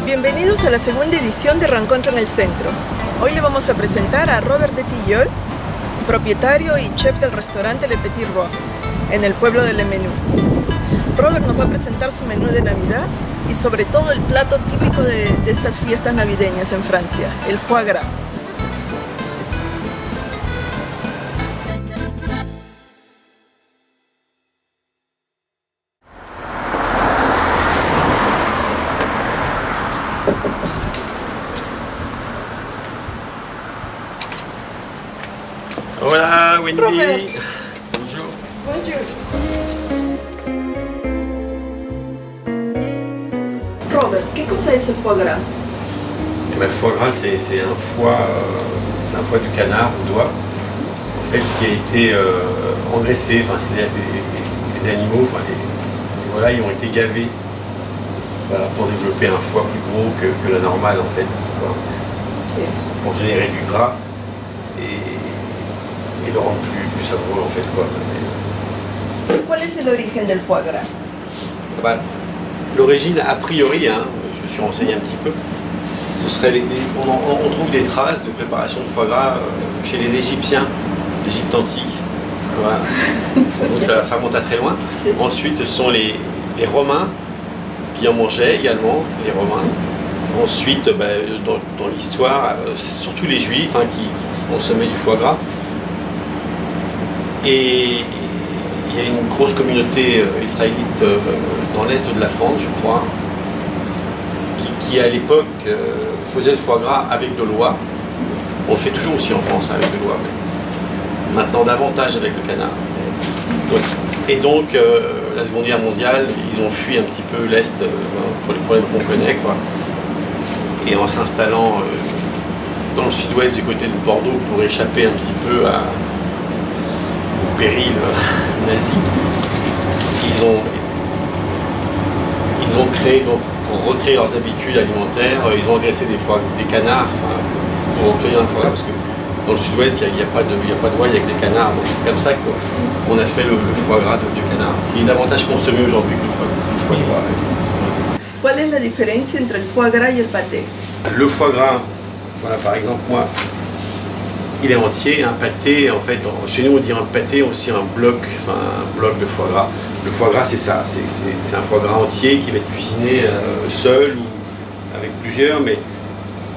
Bienvenidos a la segunda edición de Rencontre en el Centro. Hoy le vamos a presentar a Robert de Tillol, propietario y chef del restaurante Le Petit Roi, en el pueblo de Le Menú. Robert nos va a presentar su menú de Navidad y sobre todo el plato típico de estas fiestas navideñas en Francia, el foie gras. Hola Wendy. Robert. Bonjour. Bonjour. Robert, ¿qué cosa es el foie gras? Eh ben, le foie gras, c'est un foie du canard au doigt, en fait, qui a été engraissé. Enfin, c'est les animaux, enfin, les volailles ont été gavés, voilà, pour développer un foie plus gros que la normale en fait, quoi, Okay. pour générer du gras et le rendre plus savoureux en fait, quoi. ¿Cuál es el origen del foie gras? Bah, l'origine, a priori, hein, je me suis renseigné un petit peu, ce serait on trouve des traces de préparation de foie gras chez les Égyptiens, l'Égypte antique. Voilà. Donc ça remonte à très loin. Ensuite, ce sont les Romains qui en mangeaient également, les Romains. Ensuite, dans l'histoire, surtout les Juifs qui consommaient du foie gras. Et il y a une grosse communauté israélite dans l'est de la France, je crois, qui à l'époque faisait le foie gras avec de l'oie. On le fait toujours aussi en France avec de l'oie, mais maintenant davantage avec le canard. Et donc, la Seconde Guerre mondiale, ils ont fui un petit peu l'Est pour les problèmes qu'on connaît, quoi. Et en s'installant dans le sud-ouest du côté de Bordeaux pour échapper un petit peu au péril nazi, ils ont créé, donc, pour recréer leurs habitudes alimentaires, ils ont engraissé des canards pour obtenir un foie gras, parce que dans le sud-ouest, il n'y a pas de oie, il n'y a que des canards. Donc c'est comme ça qu'on a fait le foie gras de canard, qui est davantage consommé aujourd'hui que le foie de gras. ¿Cuál es la diferencia entre el foie gras y el pâté? Le foie gras, voilà, par exemple, moi, il est entier. Un pâté, en fait, chez nous on dit un pâté, aussi un bloc de foie gras. Le foie gras, c'est ça, c'est un foie gras entier qui va être cuisiné seul ou avec plusieurs, mais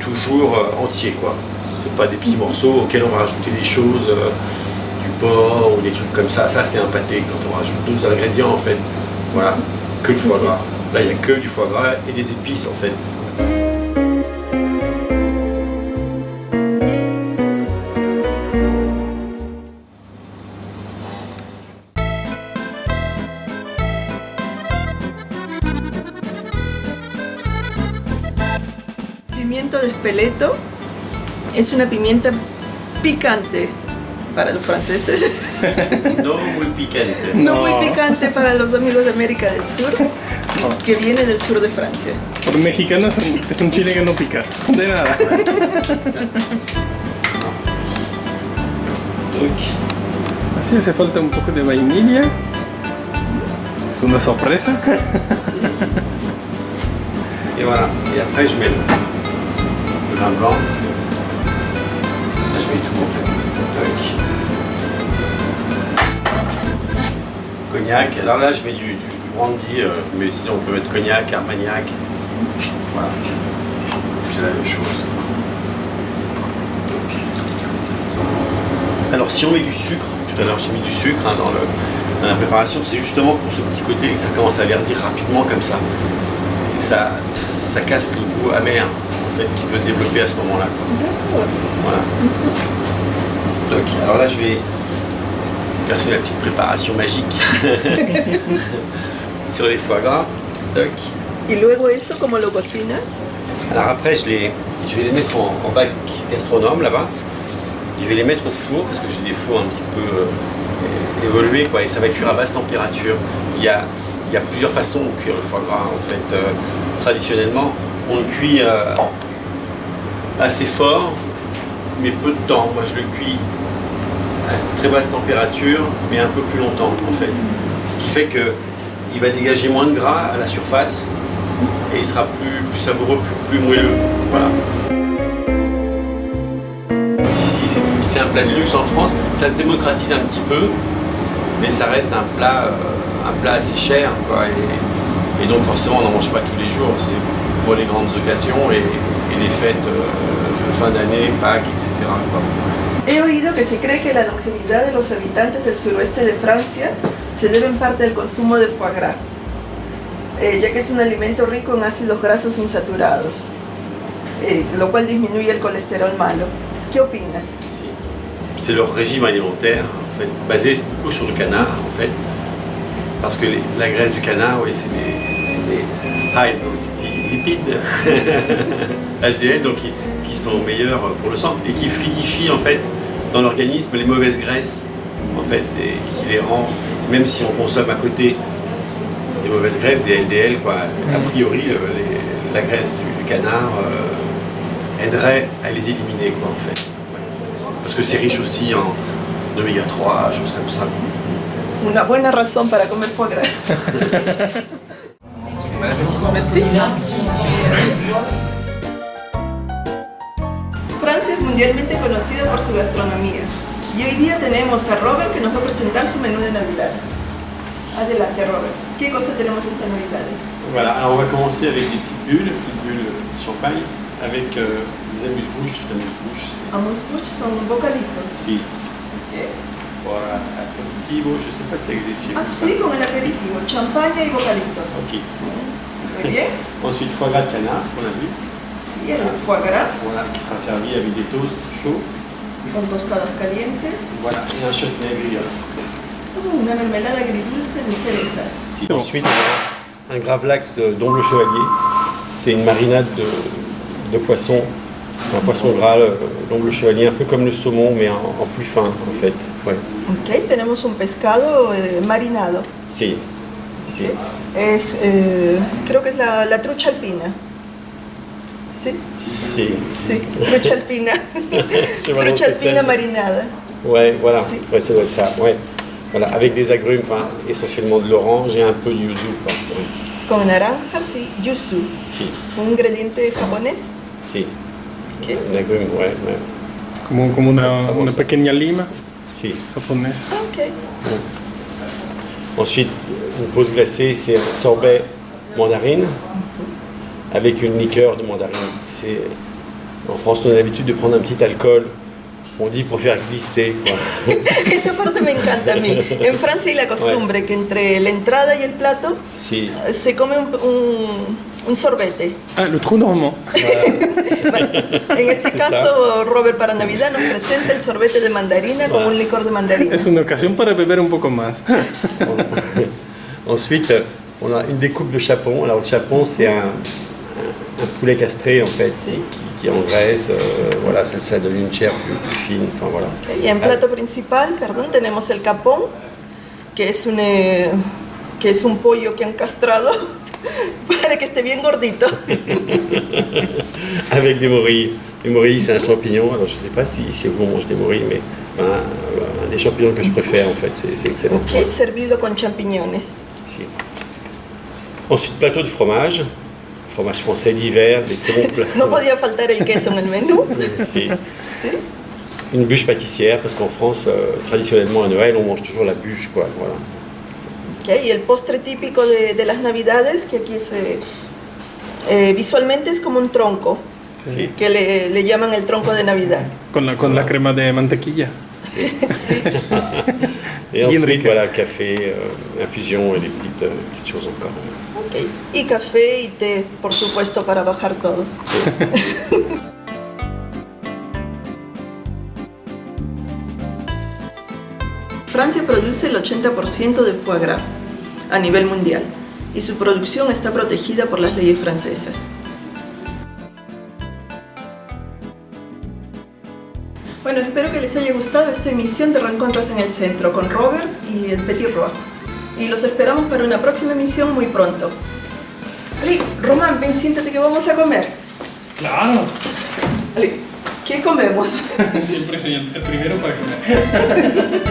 toujours entier, quoi. C'est pas des petits morceaux auxquels on va rajouter des choses, du porc ou des trucs comme ça. Ça, c'est un pâté quand on rajoute d'autres ingrédients, en fait. Voilà, que le foie gras. Là, il n'y a que du foie gras et des épices, en fait. Pimiento de Espeleto es una pimienta picante para los franceses, No muy picante. no muy picante para los amigos de América del Sur, que viene del sur de Francia. Por mexicanos es un chile que no pica, de nada. Así hace falta un poco de vainilla. Es una sorpresa. Et voilà. Et après, je mets le vin blanc. Là, je mets tout en fait. Cognac. Alors là, je mets du brandy, mais sinon on peut mettre cognac, armagnac. Voilà. C'est la même chose. Donc. Alors, si on met du sucre, tout à l'heure j'ai mis du sucre dans la préparation, c'est justement pour ce petit côté que ça commence à verdir rapidement comme ça. Et ça casse le goût amer en fait, qui peut se développer à ce moment-là. Voilà. Donc, alors là, je vais verser ma petite préparation magique sur les foie gras. Donc. Y luego eso, ¿cómo lo cocinas? Alors après, je vais les mettre en bac gastronome là-bas. Je vais les mettre au four parce que j'ai des fours un petit peu évolués, quoi, et ça va cuire à basse température. Il y a plusieurs façons de cuire le foie gras en fait. Traditionnellement, on le cuit assez fort, mais peu de temps. Moi, je le cuis à très basse température, mais un peu plus longtemps en fait. Ce qui fait qu'il va dégager moins de gras à la surface et il sera plus savoureux, plus moelleux. Voilà. Si c'est un plat de luxe en France, ça se démocratise un petit peu, mais ça reste un plat assez cher, quoi, et donc forcément on n'en mange pas tous les jours, c'est pour les grandes occasions et les fêtes de fin d'année, Pâques, etc., quoi. He oído que se cree que la longevidad de los habitantes del suroeste de Francia se debe en parte al consumo de foie gras, ya que es un alimento rico en ácidos grasos insaturados, lo cual disminuye el colesterol malo. ¿Qué opinas? C'est leur régime alimentaire, en fait, basé beaucoup sur le canard, en fait, parce que la graisse du canard, oui, c'est des high density lipides, HDL, donc qui sont meilleurs pour le sang et qui fluidifient en fait dans l'organisme les mauvaises graisses, en fait, et qui les rend, même si on consomme à côté des mauvaises graisses, des LDL, quoi, a priori la graisse du canard aiderait à les éliminer, quoi, en fait. Parce que c'est riche aussi en oméga 3, choses comme ça. Una buena razón para comer foie gras. Merci. Francia es mundialmente conocida por su gastronomía y hoy día tenemos a Robert que nos va a presentar su menú de Navidad. Adelante Robert, ¿qué cosa tenemos esta Navidad? Voilà, alors on va commencer avec des petites bulles de champagne, avec des amuse-bouches. Amuse-bouches son bocaditos. Si. Okay. Voilà, aperitivo, je ne sais pas si ça existe. Ah si, con el aperitivo, champaña y bocaditos. Ok. Muy bien. Ensuite, foie gras de canard, ce qu'on a vu. Sí, el foie gras. Voilà, qui sera servi avec des toasts chauds. Con tostadas calientes. Voilà, et un chutney grillade. Oh, una mermelada agridulce de cerezas. Si. Ensuite, on a un gravlax d'omble chevalier. C'est une marinade de poisson, un poisson gras d'omble chevalier, un peu comme le saumon, mais en plus fin, en fait. Ouais. Ok, tenemos un pescado marinado. Si. Si. Es, creo que es la trucha alpina. ¿Sí? Si. Sí, trucha alpina. Trucha alpina marinada. Ouais, voilà. Si. Ouais, ça doit être ça. Ouais. Voilà, avec des agrumes, enfin, essentiellement de l'orange et un peu de yuzu, quoi. Ouais. Con naranjas y yuzu. Si. Un ingrediente japonés. Si. Ok. Un agrume, ouais. Como una pequeña lima Si. japonesa. Ah, ok. Ensuite, une pause glacée, c'est un sorbet mandarine avec une liqueur de mandarine. En France, on a l'habitude de prendre un petit alcool, on dit pour faire glisser, quoi. Esa parte me encanta a mí. En Francia hay la costumbre que entre la entrada y el plato Si. se come un sorbete. Ah, le trou normand. Bueno, en este caso, Robert para Navidad nos presenta el sorbete de mandarina con un licor de mandarina. Es una ocasión para beber un poco más. Ensuite, on a une découpe de chapon. Alors, le chapon, c'est un poulet castré, en fait, qui engraisse. Voilà, ça donne une chair plus fine. Enfin, voilà. Okay, y en plato principal, perdón, tenemos el capón, que es un pollo que han castrado para que esté bien gordito. Avec des morilles. Les morilles, c'est un champignon. Alors, je ne sais pas si chez vous on mange des morilles, mais un des champignons que je préfère, en fait. C'est excellent. Ok, servido con champiñones. Si. Ensuite, plateau de fromage. Fromage français d'hiver, des trompes. No podía faltar el queso en el menú. Si. ¿Sí? Une bûche pâtissière, parce qu'en France, traditionnellement à Noël, on mange toujours la bûche, quoi. Voilà. Okay, y el postre típico de las Navidades, que aquí es visualmente es como un tronco, Sí. que le llaman el tronco de Navidad. Con la crema de mantequilla. Sí. Et Bien ensuite, rica. voilà, café, infusion et des petites choses encore. Ok, y café y té, por supuesto, para bajar todo. Francia produce el 80% de foie gras a nivel mundial y su producción está protegida por las leyes francesas. Bueno, espero que les haya gustado esta emisión de Rencontres en el Centro con Robert y el Petit Roi. Y los esperamos para una próxima emisión muy pronto. Ali, Román, ven, siéntate que vamos a comer. Claro. Ali, ¿qué comemos? Siempre soy el primero para comer.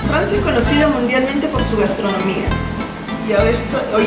Francia es conocida mundialmente por su gastronomía Y a esto, hoy